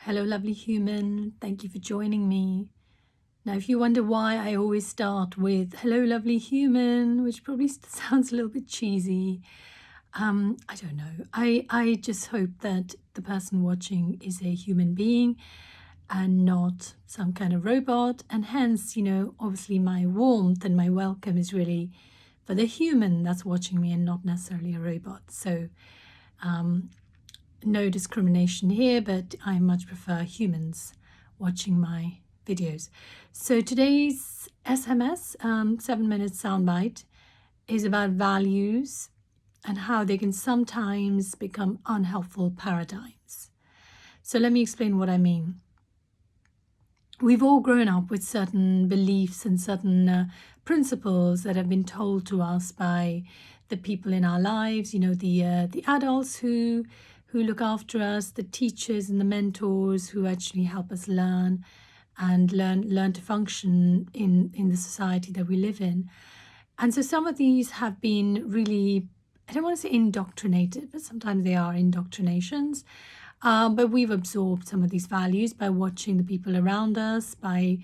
Hello, lovely human. Thank you for joining me. Now, if you wonder why I always start with hello, lovely human, which probably sounds a little bit cheesy, I don't know. I just hope that the person watching is a human being and not some kind of robot. And hence, obviously my warmth and my welcome is really for the human that's watching me and not necessarily a robot. So, no discrimination here, but I much prefer humans watching my videos. So today's SMS, 7-minute soundbite, is about values and how they can sometimes become unhelpful paradigms. So let me explain what I mean. We've all grown up with certain beliefs and certain principles that have been told to us by the people in our lives, the adults who look after us, the teachers and the mentors who actually help us learn to function in the society that we live in. And so some of these have been really, I don't want to say indoctrinated, but sometimes they are indoctrinations. But we've absorbed some of these values by watching the people around us, by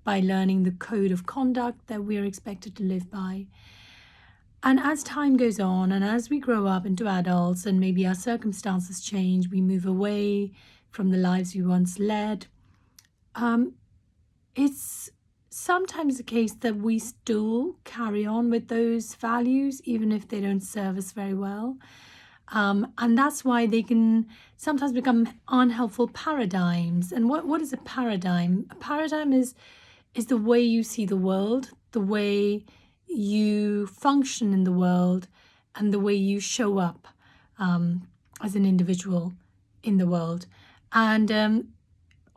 learning the code of conduct that we're expected to live by. And as time goes on and as we grow up into adults and maybe our circumstances change, we move away from the lives we once led, it's sometimes the case that we still carry on with those values, even if they don't serve us very well. And that's why they can sometimes become unhelpful paradigms. And what is a paradigm? A paradigm is the way you see the world, the way you function in the world, and the way you show up as an individual in the world. And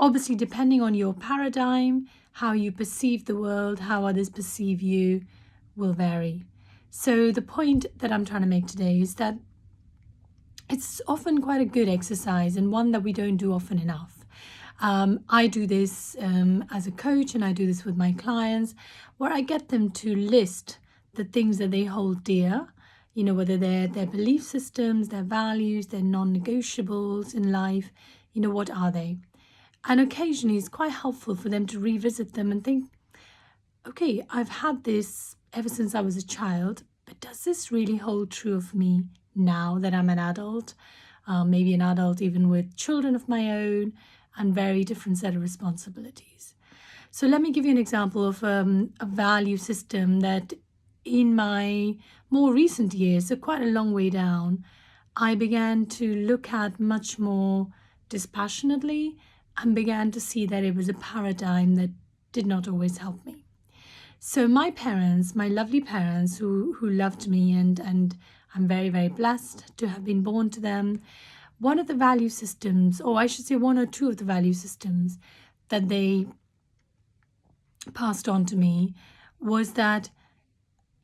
obviously, depending on your paradigm, how you perceive the world, how others perceive you will vary. So the point that I'm trying to make today is that it's often quite a good exercise and one that we don't do often enough. I do this as a coach, and I do this with my clients, where I get them to list the things that they hold dear, whether they're their belief systems, their values, their non-negotiables in life, what are they? And occasionally it's quite helpful for them to revisit them and think, okay, I've had this ever since I was a child, but does this really hold true of me now that I'm an adult? Maybe an adult even with children of my own and very different set of responsibilities. So let me give you an example of a value system that in my more recent years, so quite a long way down, I began to look at much more dispassionately and began to see that it was a paradigm that did not always help me. So my parents, my lovely parents who loved me, and I'm very, very blessed to have been born to them, one of the value systems, or I should say one or two of the value systems that they passed on to me was that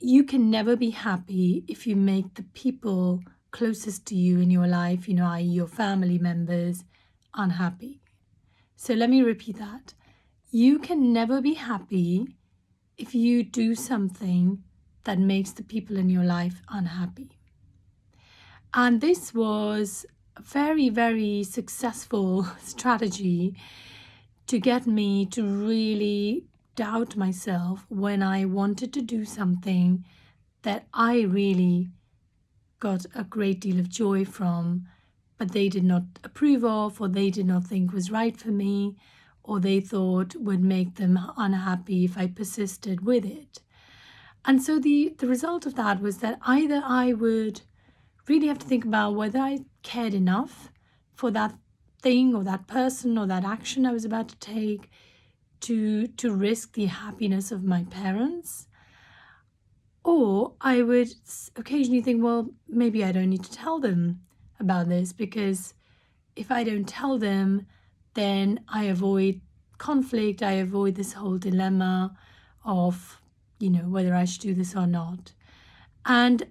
you can never be happy if you make the people closest to you in your life, i.e. your family members, unhappy. So let me repeat that. You can never be happy if you do something that makes the people in your life unhappy. And this was a very, very successful strategy to get me to really doubt myself when I wanted to do something that I really got a great deal of joy from, but they did not approve of, or they did not think was right for me, or they thought would make them unhappy if I persisted with it. And so the result of that was that either I would really have to think about whether I cared enough for that thing or that person or that action I was about to take to risk the happiness of my parents. Or I would occasionally think, well, maybe I don't need to tell them about this, because if I don't tell them, then I avoid conflict, I avoid this whole dilemma of, whether I should do this or not. And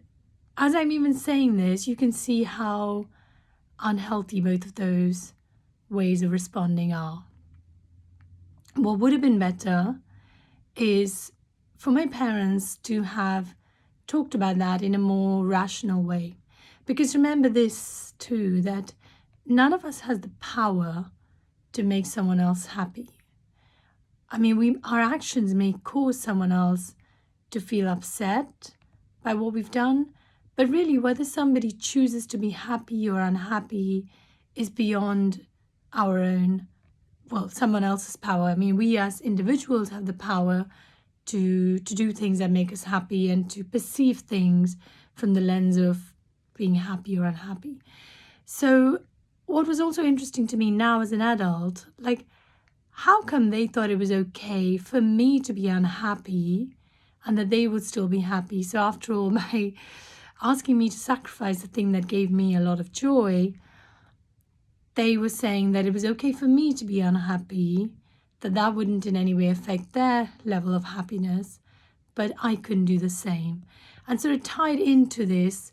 as I'm even saying this, you can see how unhealthy both of those ways of responding are. What would have been better is for my parents to have talked about that in a more rational way. Because remember this too, that none of us has the power to make someone else happy. I mean, our actions may cause someone else to feel upset by what we've done, but really whether somebody chooses to be happy or unhappy is beyond our own, someone else's power. I mean, we as individuals have the power to do things that make us happy and to perceive things from the lens of being happy or unhappy. So what was also interesting to me now as an adult, like, how come they thought it was okay for me to be unhappy and that they would still be happy? So after all, by asking me to sacrifice the thing that gave me a lot of joy, they were saying that it was okay for me to be unhappy, that wouldn't in any way affect their level of happiness, but I couldn't do the same. And sort of tied into this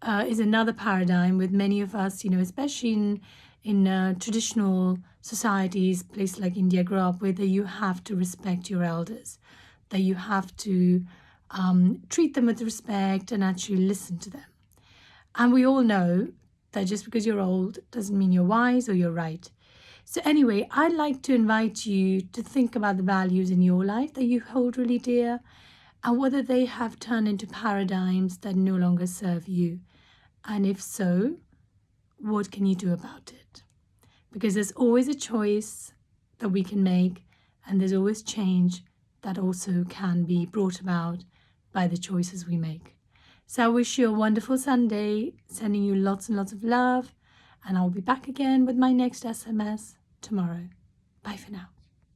is another paradigm with many of us, especially in traditional societies, places like India grew up with, that you have to respect your elders, that you have to treat them with respect and actually listen to them. And we all know that just because you're old doesn't mean you're wise or you're right. So anyway, I'd like to invite you to think about the values in your life that you hold really dear and whether they have turned into paradigms that no longer serve you. And if so, what can you do about it? Because there's always a choice that we can make, and there's always change that also can be brought about by the choices we make. So I wish you a wonderful Sunday, sending you lots and lots of love, and I'll be back again with my next SMS tomorrow. Bye for now.